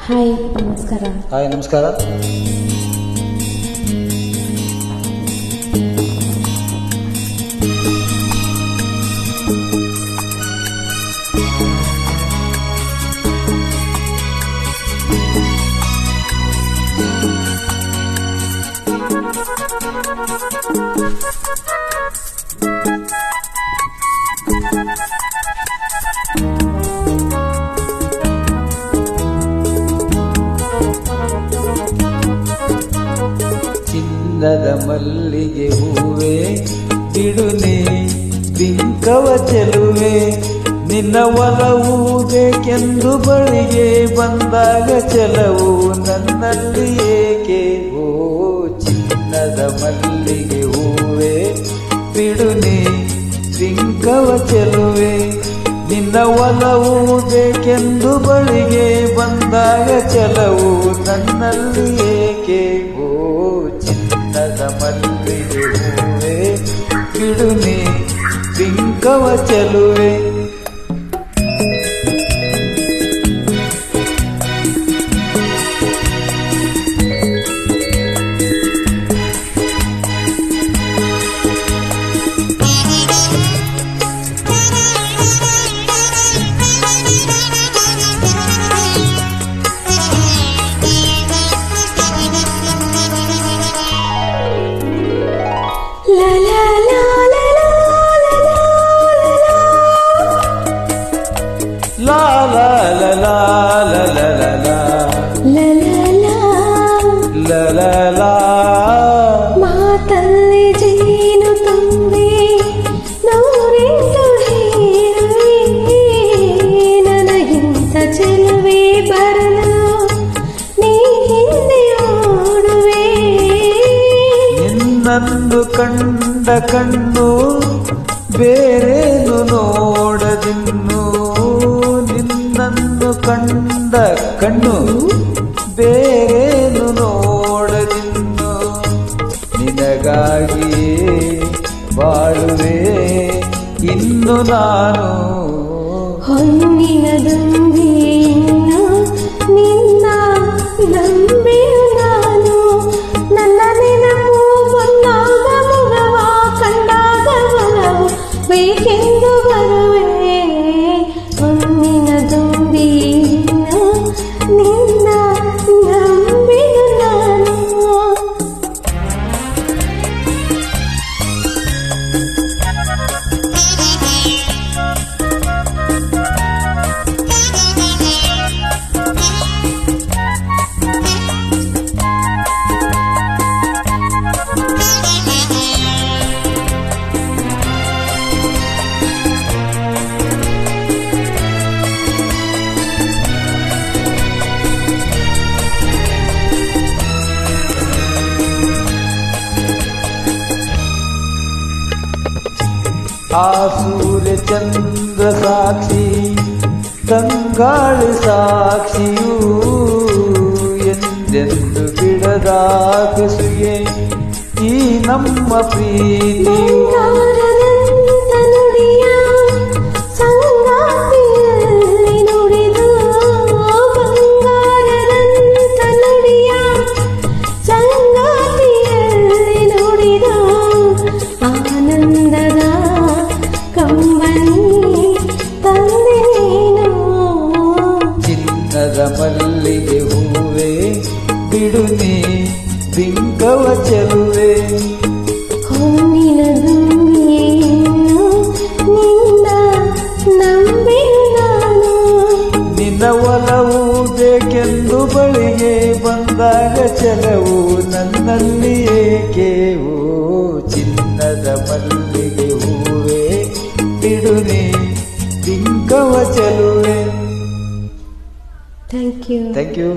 Hi ನಮಸ್ಕಾರ. Hi ನಮಸ್ಕಾರ. ಚಿನ್ನದ ಮಲ್ಲಿಗೆ ಹೂವೆ ಬಿಡುನೆ ಬಿಂಕವ ಚೆಲುವೆ, ನಿನ್ನ ಒಲವು ಬೇಕೆಂದು ಬಳಿಗೆ ಬಂದಾಗ ಚೆಲವು ನನ್ನಲ್ಲಿ ಏಕೆ? ಓ ಚಿನ್ನದ ಮಲ್ಲಿಗೆ ಹೂವೆ ಬಿಡುನೆ ಬಿಂಕವ ಚೆಲುವೆ, ನಿನ್ನ ಒಲವು ಬೇಕೆಂದು ಬಳಿಗೆ ಬಂದಾಗ ಚೆಲವು ನನ್ನಲ್ಲಿ ಏಕೆ? ಓ ಚಿನ್ನದ ಮಲ್ಲಿಗೆ ಹೂವೆ ಬಿಡುನೆ ಬಿಂಕವ ಚೆಲುವೆ. La la la la la la la la la la la ಮಾತಲ್ಲಿ ಜೇನು ತುಂಬಿ ನೂರೆಂಟು ಹೇಳುವೆ, ನನಗಿಂತ ಚೆಲುವೆ ಬರಲು ನೀ ಹಿಂದೆ ಓಡುವೆ. ನಿನ್ನನ್ನು ಕಂಡ ಕಣ್ಣು ಬೇರೇನು ನೋಡದಿನ್ನು, ನಿನ್ನನ್ನು ಕಂಡ ಕಣ್ಣು ಬೇರೇನು ನೋಡದಿನ್ನು, ನಿನಗಾಗಿಯೇ ಬಾಳುವೆ ಇನ್ನು ನಾನು. ಹೊನ್ನಿನ ದುಂಬಿ ಇನ್ನು ನಿನ್ನ ನಂಬಿರು ನಾನು, ನನ್ನ ನೆನಪು ಬಂದಾಗ ಮುಗವ ಕಂಡಾಗ ಒಲವು ಬೇಕೆಂದು ಬರುವೆ. ಹೊನ್ನಿನ ದುಂಬಿ ಇನ್ನು ನಿನ್ನ ನಂಬಿರು ನಾನು. ಆ ಸೂರ್ಯ ಚಂದ್ರ ಸಾಕ್ಷಿ ತಂಗಾಳಿ ಸಾಕ್ಷಿಯೂ ಎಂದೆಂದು ಬಿಡದ ಬೆಸುಗೆ ಈ ನಮ್ಮ ಪ್ರೀತಿಯು. ಬಂಗಾರದಂತ ನುಡಿಯ ಸಂಗಾತಿಯಲ್ಲಿ ನುಡಿದು, ಬಂಗಾರದಂತ ನುಡಿಯ ಸಂಗಾತಿಯಲ್ಲಿ ನುಡಿದು, ಆನಂದದ ಕಂಬನಿ ತಂದೆ ನೀನು. ಚಿನ್ನದ ಮಲ್ಲಿಗೆ ಹೂವೆ ಬಿಡುನೆ ಬಿಂಕವ ಚೆಲುವೆ, ಹೊನ್ನಿನ ದುಂಬಿ ಇನ್ನು ನಿನ್ನ ನಂಬಿರು ನಾನು, ನಿನ್ನ ಒಲವು ಬೇಕೆಂದು ಬಳಿಗೆ ಬಂದಾಗ ಚೆಲವು ನನ್ನಲ್ಲಿ ಏಕೆ? ಓ ಚಿನ್ನದ ಮಲ್ಲಿಗೆ ಹೂವೆ ಬಿಡುನೆ ಬಿಂಕವ ಚೆಲುವೆ. Thank you. Thank you.